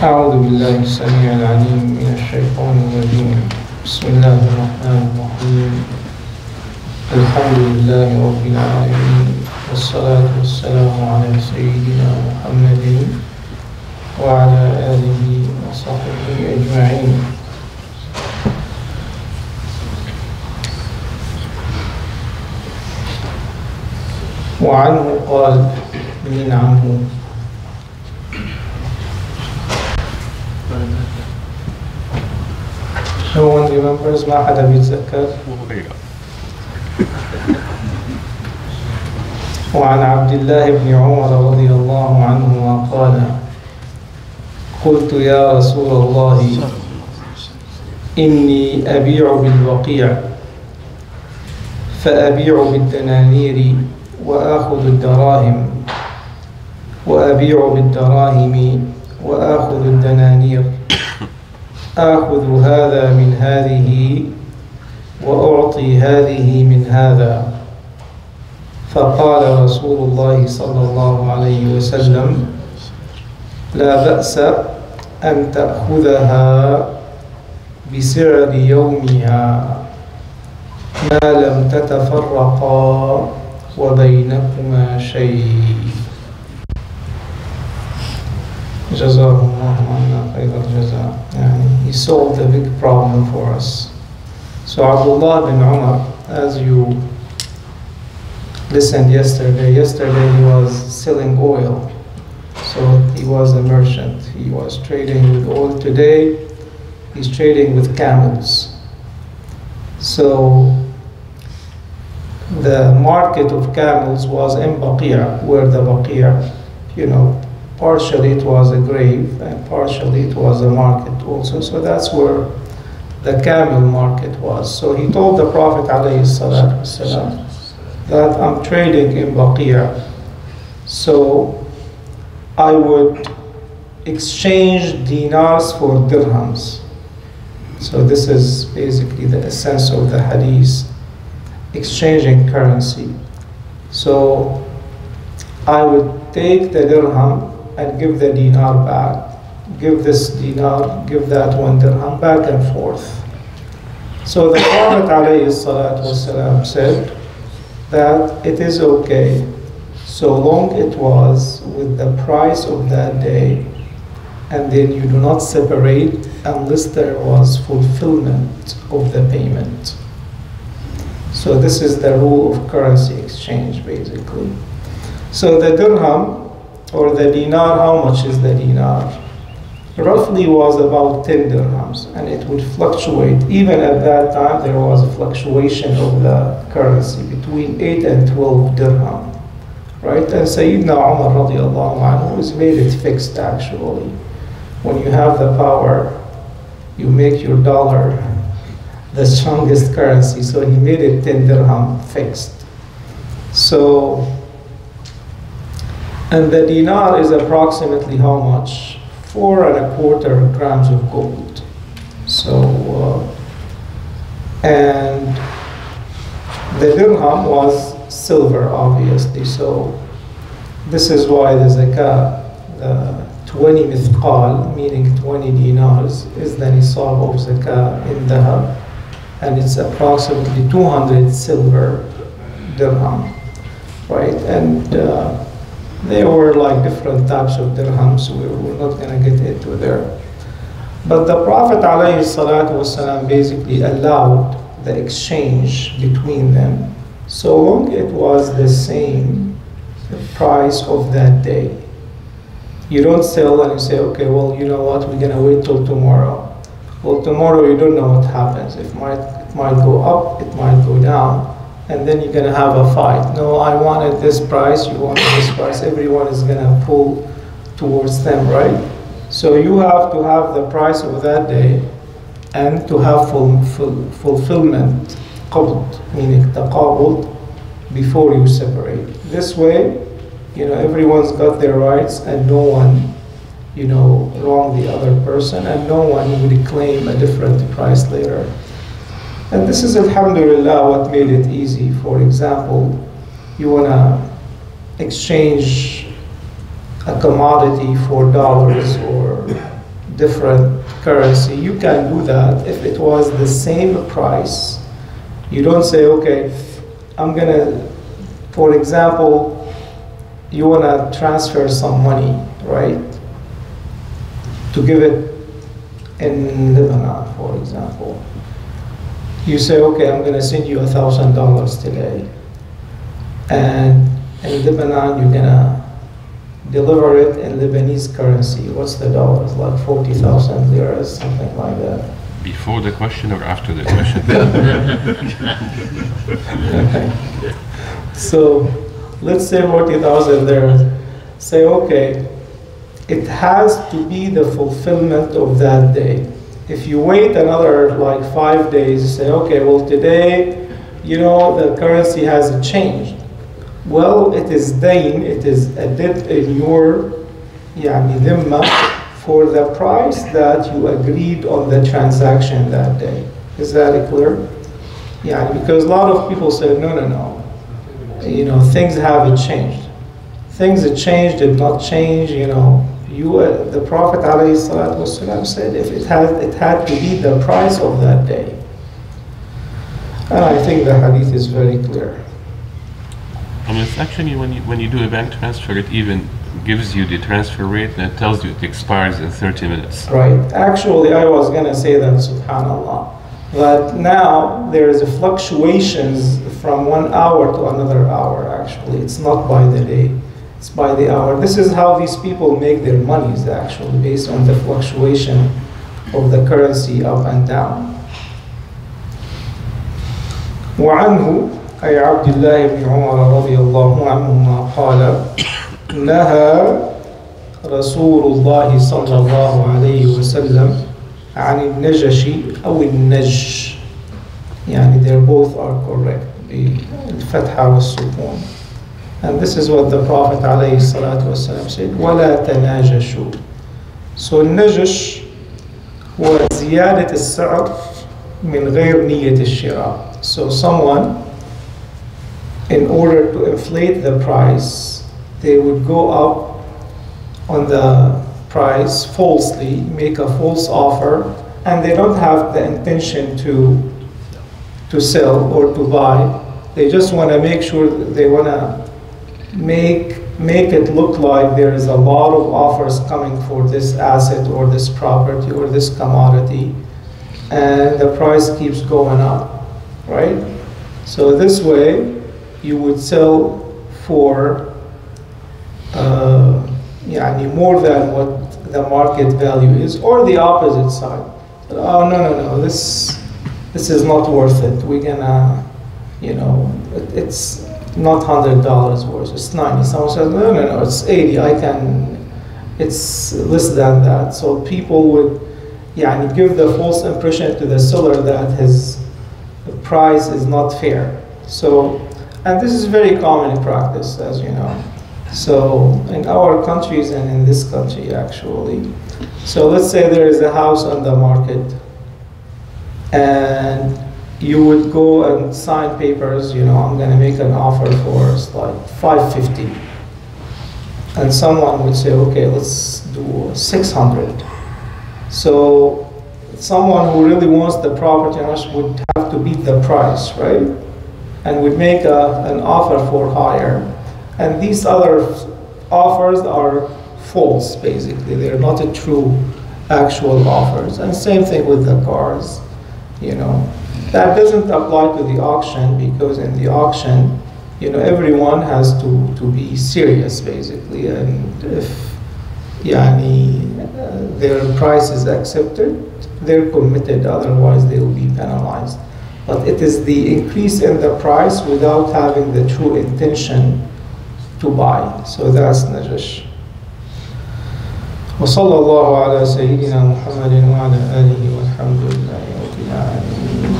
أعوذ بالله السميع العليم من الشيطان الرجيم. بسم الله الرحمن الرحيم. الحمد لله رب العالمين، والصلاة والسلام على سيدنا محمد وعلى آله وصحبه أجمعين. وعنه قال من عنه No one remembers ما حدا بيتذكر. وعن عبد الله بن عمر رضي الله عنهما قال قلت يا رسول الله إني أبيع بالبقيع فأبيع بالدنانير وآخذ الدراهم وأبيع بالدراهم وآخذ الدنانير آخذ هذا من هذه وأعطي هذه من هذا. فقال رسول الله صلى الله عليه وسلم لا بأس أن تأخذها بسعر يومها ما لم تتفرقا وبينكما شيء. جزاه الله عنا خير الجزاء. He solved a big problem for us. So Abdullah bin Umar, as you listened yesterday he was selling oil. So he was a merchant. He was trading with oil. Today he's trading with camels. So the market of camels was in Baqi', where the Baqi', partially it was a grave and partially it was a market also. So that's where the camel market was. So he told the Prophet ﷺ that I'm trading in Baqi', so I would exchange dinars for dirhams. So this is basically the essence of the hadith, exchanging currency. So I would take the dirham and give the dinar back, give this dinar, give that one dirham, back and forth. So the Prophet ﷺ said that it is okay so long it was with the price of that day, and then you do not separate unless there was fulfillment of the payment. So this is the rule of currency exchange basically. So the dirham or the dinar, how much is the dinar? Roughly was about 10 dirhams, and it would fluctuate. Even at that time there was a fluctuation of the currency between 8 and 12 dirham, right? And Sayyidina Umar radiallahu anhu has made it fixed actually. When you have the power, you make your dollar the strongest currency, so he made it 10 dirham fixed. So, and the dinar is approximately how much? 4¼ grams of gold. So, and the dirham was silver, obviously. So, this is why the zakah, the 20 mithqal, meaning 20 dinars, is the nisab of zakah in dhahab, and it's approximately 200 silver dirham, right? And there were like different types of dirhams, so we're not going to get into there. But the Prophet ﷺ basically allowed the exchange between them so long it was the same price of that day. You don't sell and you say, okay, well, you know what, we're going to wait till tomorrow. Well, tomorrow you don't know what happens. It might go up, it might go down, and then you're going to have a fight. No, I wanted this price, you wanted this price. Everyone is going to pull towards them, right? So you have to have the price of that day and to have fulfillment, qabd, meaning taqabud, before you separate. This way, everyone's got their rights and no one, wrong the other person, and no one would claim a different price later. And this is, alhamdulillah, what made it easy. For example, you want to exchange a commodity for dollars or different currency, you can do that if it was the same price. You don't say, okay, I'm gonna, for example, you wanna transfer some money, right? To give it in Lebanon, for example. You say, okay, I'm gonna send you $1,000 today. And in Lebanon, you're gonna deliver it in Lebanese currency. What's the dollars? Like 40,000 liras, something like that. Before the question or after the question? Okay. So let's say 40,000 liras. Say, okay, it has to be the fulfillment of that day. If you wait another like 5 days, say, okay, well today, you know, the currency hasn't changed. Well, it is dain, it is a debt in your dhimma for the price that you agreed on the transaction that day. Is that clear? Yeah, because a lot of people say, no. You know, things haven't changed. Things that changed did not change, you know. The Prophet ﷺ said if it had to be the price of that day. And I think the hadith is very clear. It's actually when you do a bank transfer, it even gives you the transfer rate and it tells you it expires in 30 minutes. Right. Actually, I was going to say that, subhanAllah. But now there is a fluctuations from 1 hour to another hour, actually. It's not by the day, it's by the hour. This is how these people make their monies, actually, based on the fluctuation of the currency up and down. وعنه أي عبد الله بن عمر رضي الله عنهما قال نهى رسول الله صلى الله عليه وسلم عن النجش أو النج. يعني they both are correct, الفتحة والسكون. And this is what the Prophet عليه الصلاة والسلام said, ولا تناجشوا. So النجش هو زيادة السعر من غير نية الشراء. So someone, in order to inflate the price, they would go up on the price falsely, make a false offer, and they don't have the intention to sell or to buy. They just want to make sure that they want to make it look like there is a lot of offers coming for this asset or this property or this commodity, and the price keeps going up, right? So this way, you would sell for more than what the market value is, or the opposite side. Oh, no, this is not worth it. We're gonna, it's not $100 worth, it's 90. Someone says, no, it's 80, it's less than that. So people would give the false impression to the seller that his price is not fair. So, and this is very common in practice, as you know. So in our countries and in this country, actually. So let's say there is a house on the market, and you would go and sign papers, I'm going to make an offer for like $550. And someone would say, okay, let's do $600. So someone who really wants the property would have to beat the price, right? And would make an offer for higher. And these other offers are false, basically. They're not a true, actual offers. And same thing with the cars, That doesn't apply to the auction, because in the auction, everyone has to be serious, basically. And if their price is accepted, they're committed, otherwise they will be penalized. But it is the increase in the price without having the true intention to buy. So that's najash. وصلى الله على سيدنا محمد وعلى آله والحمد لله رب العالمين.